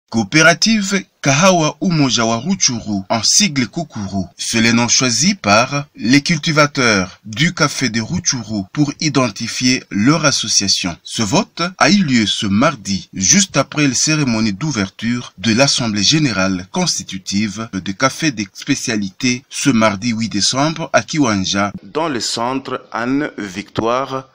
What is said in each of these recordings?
Coopérative Kahawa Umoja wa Rutshuru, en sigle Kokuru, c'est le nom choisi par les cultivateurs du café de Rutshuru pour identifier leur association. Ce vote a eu lieu ce mardi, juste après la cérémonie d'ouverture de l'Assemblée générale constitutive de café de spécialité ce mardi 8 décembre à Kiwanja, dans le centre Anne-Victoire,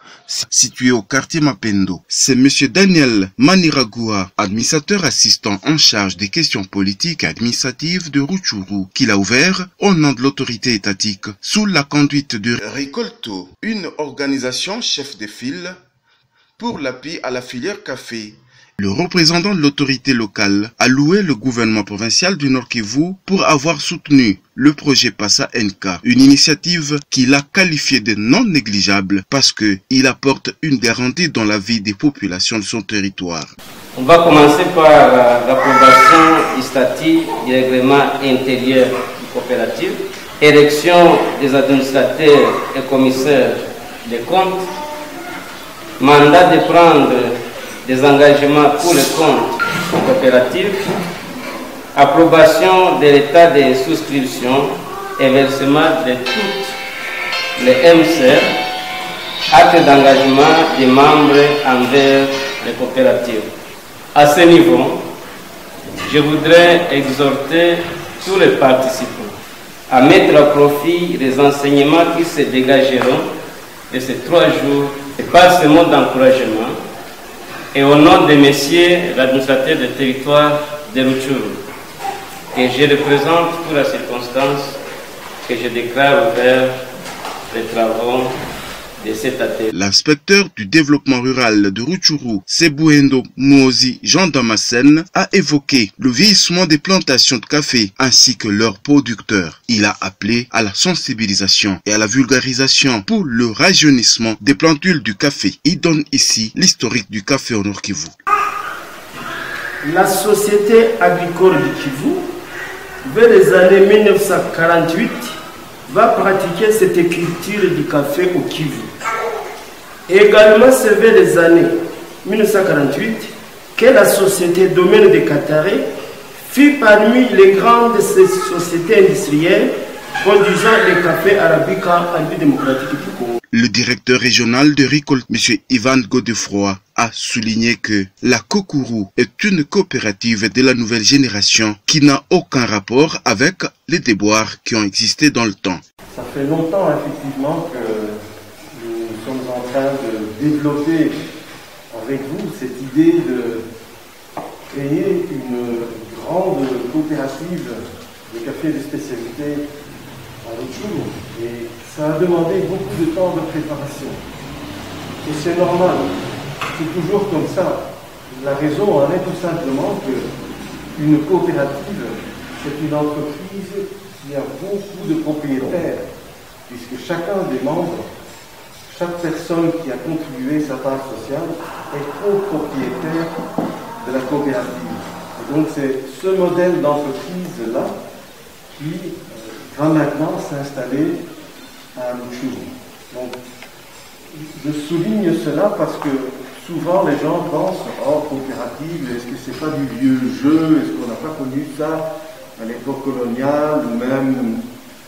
situé au quartier Mapendo. C'est M. Daniel Maniragua, administrateur assistant en charge des questions politiques et administratives de Rutshuru, qui l'a ouvert au nom de l'autorité étatique sous la conduite de Ricolto, une organisation chef de file pour l'appui à la filière café. Le représentant de l'autorité locale a loué le gouvernement provincial du Nord Kivu pour avoir soutenu le projet Passa NK, une initiative qu'il a qualifiée de non négligeable parce qu'il apporte une garantie dans la vie des populations de son territoire. On va commencer par l'approbation du statut du règlement intérieur du coopérative, élection des administrateurs et commissaires des comptes, mandat de prendre des engagements pour le compte coopératif, approbation de l'état de souscription et versement de toutes les MCR, acte d'engagement des membres envers les coopératives. À ce niveau, je voudrais exhorter tous les participants à mettre à profit les enseignements qui se dégageront de ces 3 jours et par ce mot d'encouragement et au nom de messieurs l'administrateur du territoire de Rutshuru, que je représente pour la circonstance que je déclare ouvert les travaux de cet atelier. L'inspecteur du développement rural de Rutshuru, Sebuendo Muozi Jean Damascène, a évoqué le vieillissement des plantations de café ainsi que leurs producteurs. Il a appelé à la sensibilisation et à la vulgarisation pour le rajeunissement des plantules du café. Il donne ici l'historique du café au Nord Kivu. La société agricole du Kivu, vers les années 1948, va pratiquer cette culture du café au Kivu. Et également, c'est vers les années 1948 que la société Domaine de Qataré fut parmi les grandes sociétés industrielles produisant le café arabica en République démocratique du Congo. Le directeur régional de Ricolte, M. Ivan Godefroy, a souligné que la Kokuru est une coopérative de la nouvelle génération qui n'a aucun rapport avec les déboires qui ont existé dans le temps. Ça fait longtemps effectivement que nous sommes en train de développer avec vous cette idée de créer une grande coopérative de café de spécialité à Rutshuru. Et ça a demandé beaucoup de temps de préparation. Et c'est normal. C'est toujours comme ça. La raison en est tout simplement qu'une coopérative, c'est une entreprise qui a beaucoup de propriétaires, puisque chacun des membres, chaque personne qui a contribué sa part sociale est copropriétaire de la coopérative. Et donc c'est ce modèle d'entreprise-là qui va maintenant s'installer à Rutshuru. Donc je souligne cela parce que souvent les gens pensent « Oh, coopérative, est-ce que c'est pas du vieux jeu? Est-ce qu'on n'a pas connu ça à l'époque coloniale ou même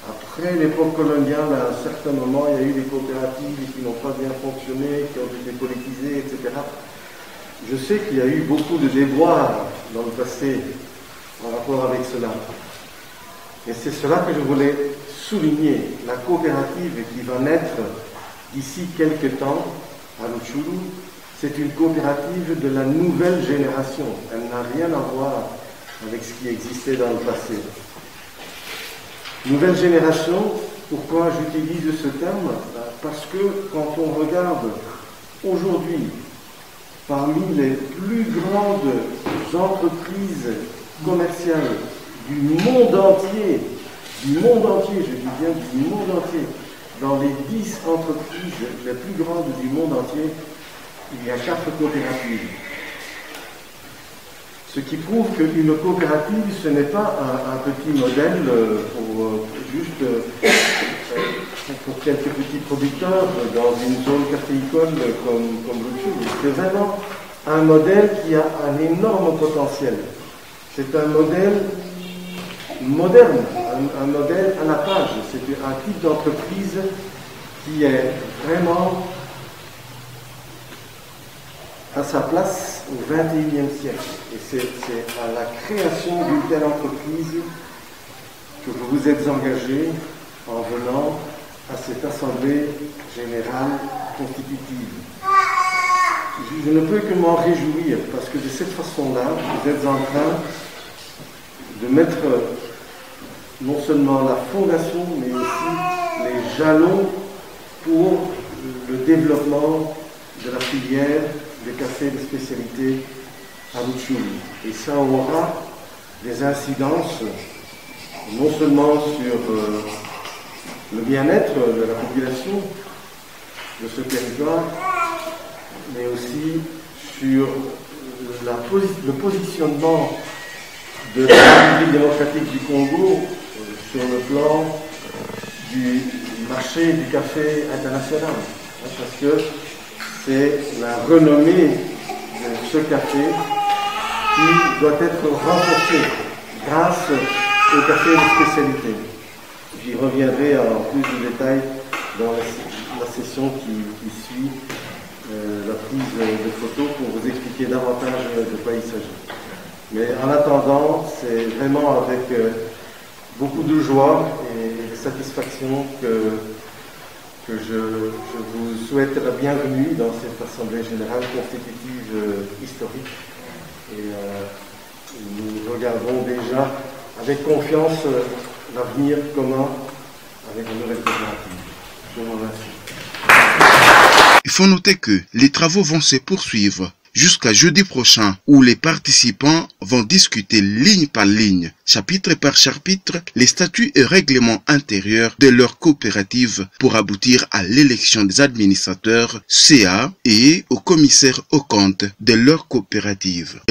après l'époque coloniale, à un certain moment, il y a eu des coopératives qui n'ont pas bien fonctionné, qui ont été politisées, etc. » Je sais qu'il y a eu beaucoup de déboires dans le passé en rapport avec cela. Et c'est cela que je voulais souligner. La coopérative qui va naître d'ici quelques temps à Rutshuru, c'est une coopérative de la nouvelle génération. Elle n'a rien à voir avec ce qui existait dans le passé. Nouvelle génération, pourquoi j'utilise ce terme? Parce que quand on regarde aujourd'hui, parmi les plus grandes entreprises commerciales du monde entier, je dis bien du monde entier, dans les 10 entreprises les plus grandes du monde entier, il y a 4 coopératives. Ce qui prouve qu'une coopérative, ce n'est pas un petit modèle pour quelques petits producteurs dans une zone caféicole comme Rutshuru. C'est vraiment un modèle qui a un énorme potentiel. C'est un modèle moderne, un modèle à la page. C'est un type d'entreprise qui est vraiment à sa place au XXIe siècle. Et c'est à la création d'une telle entreprise que vous vous êtes engagé en venant à cette Assemblée générale constitutive. Je ne peux que m'en réjouir parce que de cette façon-là, vous êtes en train de mettre non seulement la fondation, mais aussi les jalons pour le développement de la filière des cafés de spécialité à Rutshuru. Et ça aura des incidences non seulement sur le bien-être de la population de ce territoire, mais aussi sur le positionnement de la République démocratique du Congo sur le plan du marché du café international. Parce que c'est la renommée de ce café qui doit être renforcée grâce au café de spécialité. J'y reviendrai en plus de détails dans la session qui suit la prise de photos pour vous expliquer davantage de quoi il s'agit. Mais en attendant, c'est vraiment avec beaucoup de joie et de satisfaction que je vous souhaite la bienvenue dans cette Assemblée générale constitutive historique. Et nous regardons déjà avec confiance l'avenir commun avec la nouvelle coopérative. Je vous remercie. Il faut noter que les travaux vont se poursuivre jusqu'à jeudi prochain où les participants vont discuter ligne par ligne, chapitre par chapitre, les statuts et règlements intérieurs de leur coopérative pour aboutir à l'élection des administrateurs CA et aux commissaires aux comptes de leur coopérative.